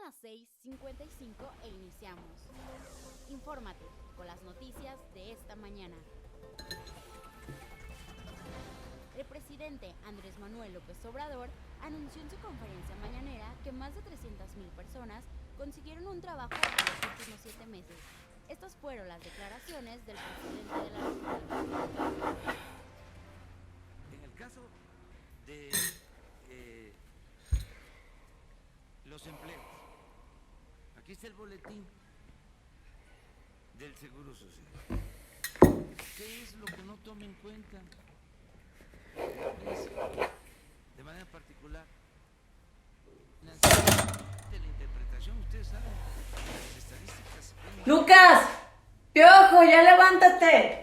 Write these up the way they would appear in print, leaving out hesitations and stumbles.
las 6:55 e iniciamos. Infórmate con las noticias de esta mañana. El presidente Andrés Manuel López Obrador anunció en su conferencia mañanera que más de 300,000 personas consiguieron un trabajo en los últimos 7 meses. Estas fueron las declaraciones del presidente de la República. En el caso de los empleos, aquí está el boletín del Seguro Social. ¿Qué es lo que no toma en cuenta la prensa? De manera particular, de la interpretación, ustedes saben, las estadísticas. ¡Lucas! ¡Piojo, ya levántate!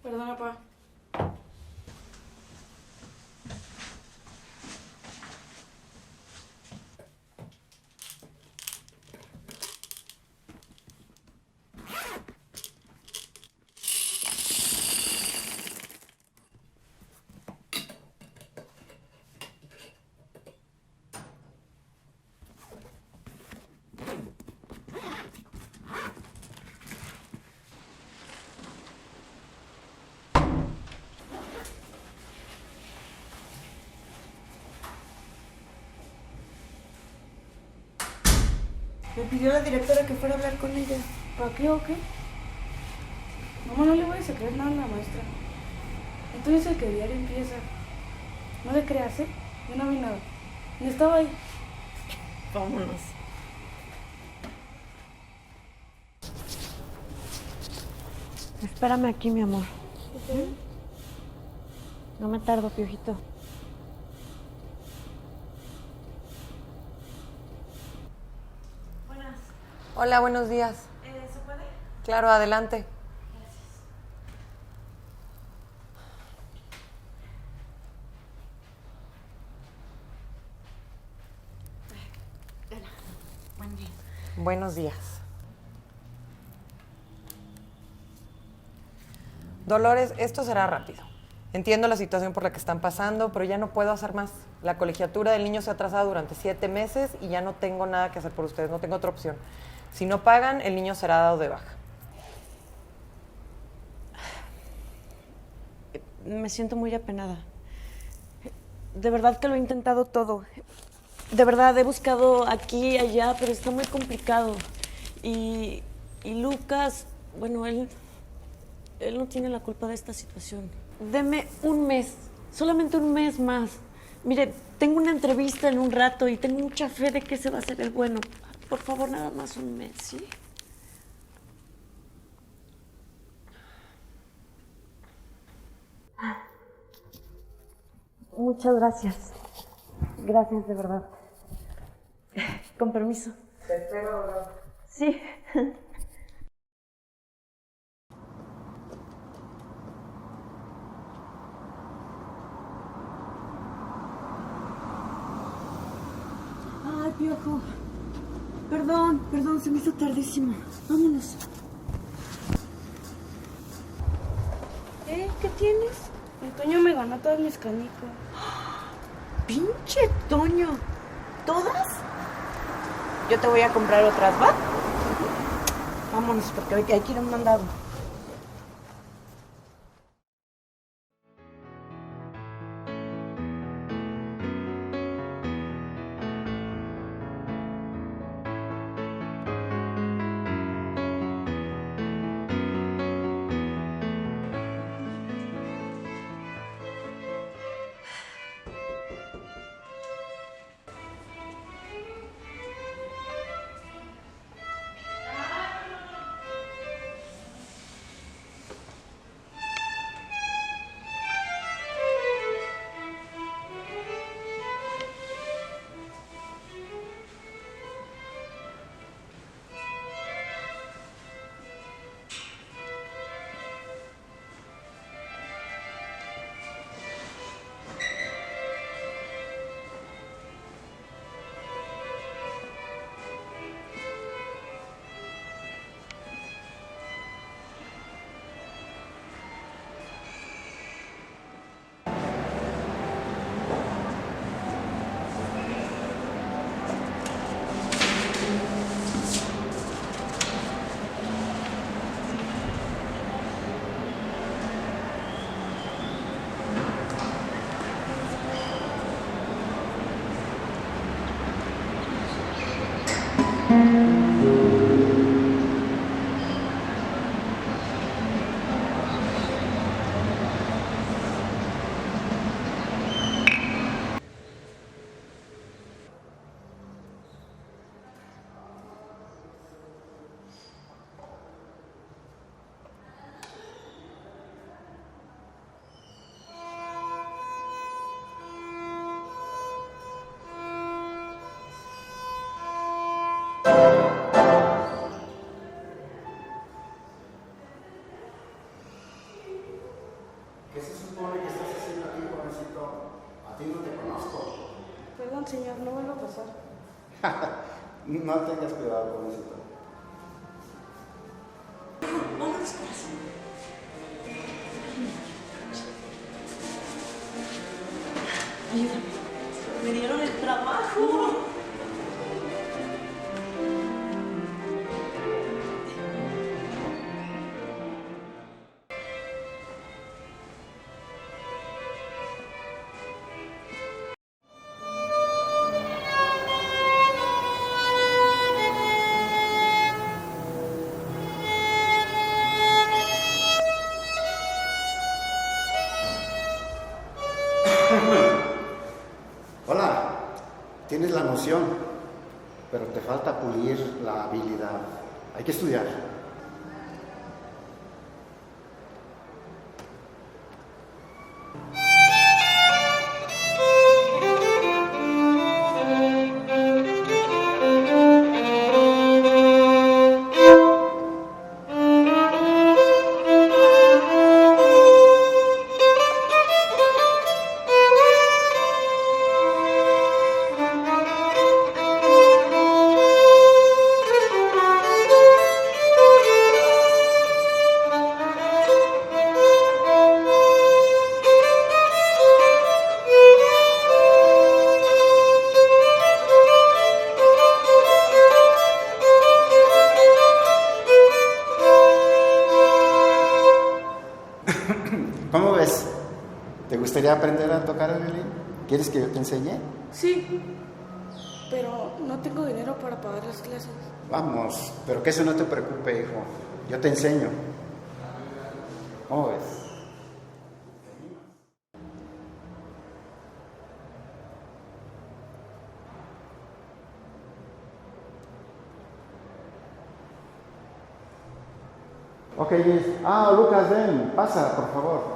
Perdona, pa. Me pidió la directora que fuera a hablar con ella. ¿Para qué o qué? Mamá, no le voy a sacar nada a la maestra. Entonces el que diario empieza. No le creas, ¿eh? Yo no vi nada. Ni estaba ahí. Vámonos. Espérame aquí, mi amor. No me tardo, Piojito. Buenas. Hola, buenos días. ¿Se puede? Claro, adelante. Buen día. Buenos días. Dolores, esto será rápido. Entiendo la situación por la que están pasando, pero ya no puedo hacer más. La colegiatura del niño se ha atrasado durante 7 meses y ya no tengo nada que hacer por ustedes, no tengo otra opción. Si no pagan, el niño será dado de baja. Me siento muy apenada. De verdad que lo he intentado todo. De verdad, he buscado aquí y allá, pero está muy complicado. Y Lucas, bueno, él no tiene la culpa de esta situación. Deme un mes, solamente un mes más. Mire, tengo una entrevista en un rato y tengo mucha fe de que ese va a ser el bueno. Por favor, nada más un mes, ¿sí? Muchas gracias. Gracias, de verdad. Con permiso. Te espero, ¿no? Sí. Ay, Piojo. Perdón, se me hizo tardísimo. Vámonos. ¿Qué tienes? El Toño me ganó todas mis canicas. ¡Pinche Toño! ¿Todas? Yo te voy a comprar otras, ¿va? Vámonos, porque hay que ir a un mandado. ¿Qué se supone que estás haciendo aquí, jovencito? A ti no te conozco. Perdón, señor, no vuelvo a pasar. No tengas cuidado, jovencito. Ayúdame. Me dieron el trabajo. Hola, tienes la noción, pero te falta pulir la habilidad. Hay que estudiar. ¿Cómo ves? ¿Te gustaría aprender a tocar el violín? ¿Quieres que yo te enseñe? Sí, pero no tengo dinero para pagar las clases. Vamos, pero que eso no te preocupe, hijo. Yo te enseño. ¿Cómo ves? Ok, Liz. Lucas, ven, pasa, por favor.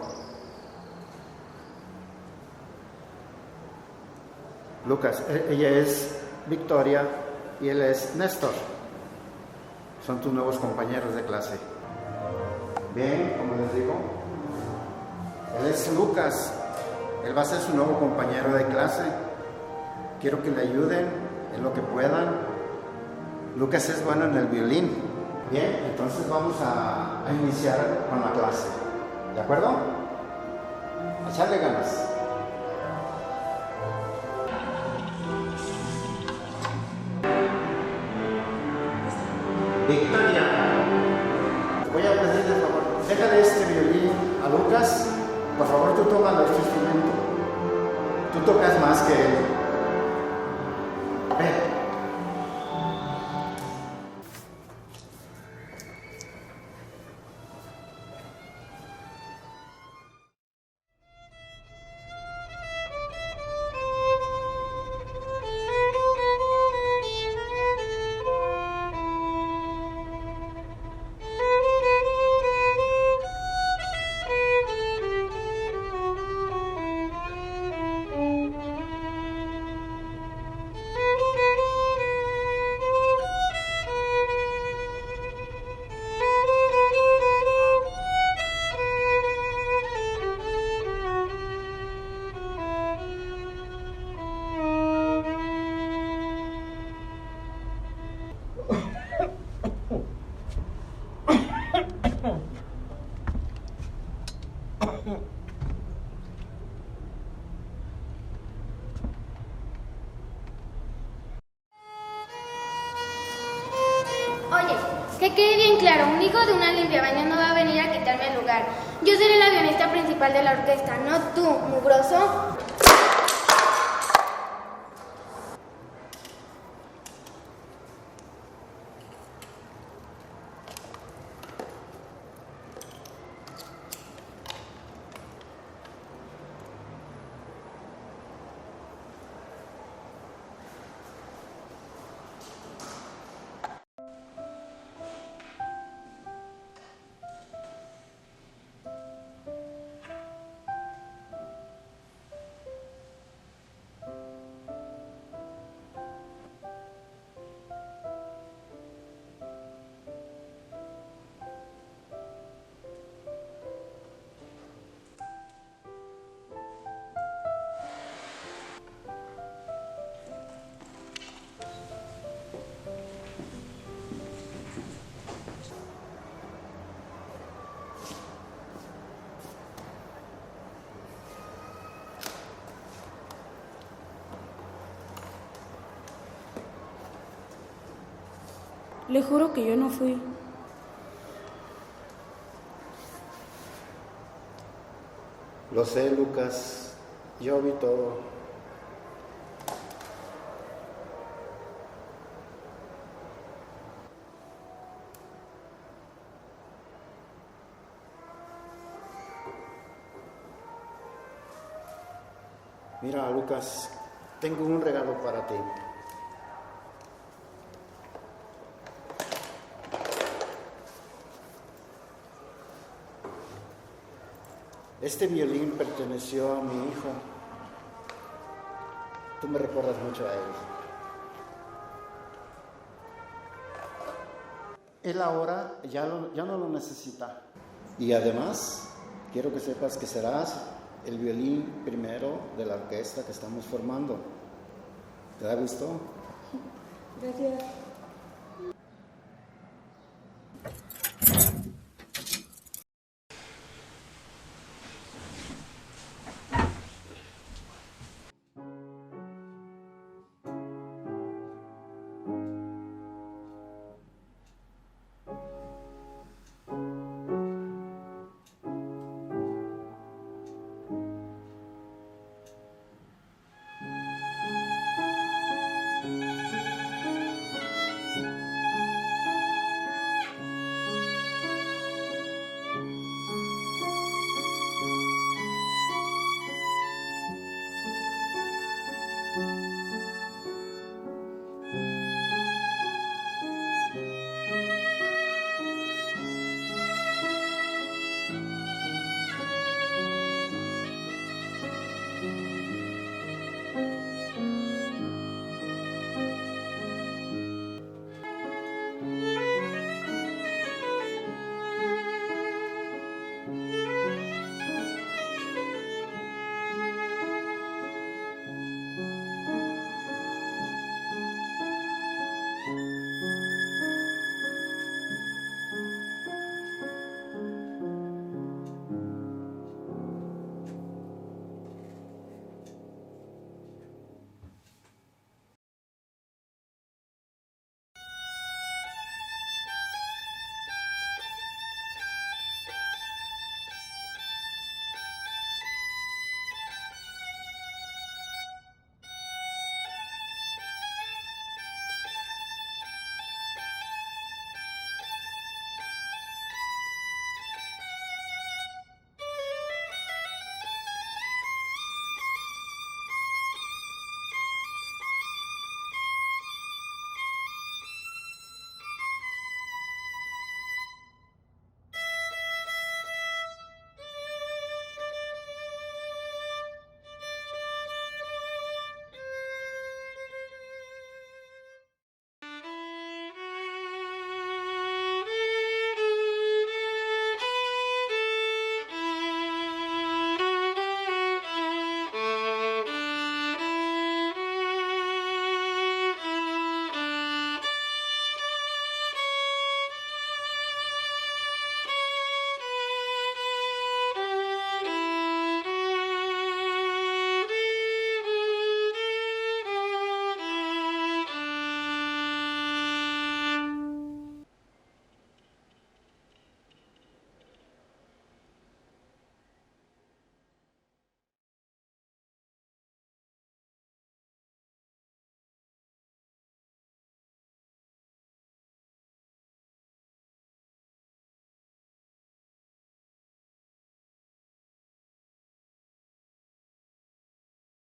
Lucas, ella es Victoria y él es Néstor. Son tus nuevos compañeros de clase. Bien, como les digo, él es Lucas. Él va a ser su nuevo compañero de clase. Quiero que le ayuden en lo que puedan. Lucas es bueno en el violín. Bien, entonces vamos a iniciar con la clase. ¿De acuerdo? A echarle ganas. Victoria, te voy a pedir de favor, déjale este violín a Lucas. Por favor, tú tómalo este instrumento. Tú tocas más que él. Ven. Oye, que quede bien claro, un hijo de una limpiabaños no va a venir a quitarme el lugar. Yo seré el avionista principal de la orquesta, no tú, mugroso. Le juro que yo no fui. Lo sé, Lucas. Yo vi todo. Mira, Lucas, tengo un regalo para ti. Este violín perteneció a mi hijo. Tú me recuerdas mucho a él. Él ahora ya no lo necesita. Y además, quiero que sepas que serás el violín primero de la orquesta que estamos formando. ¿Te da gusto? Gracias.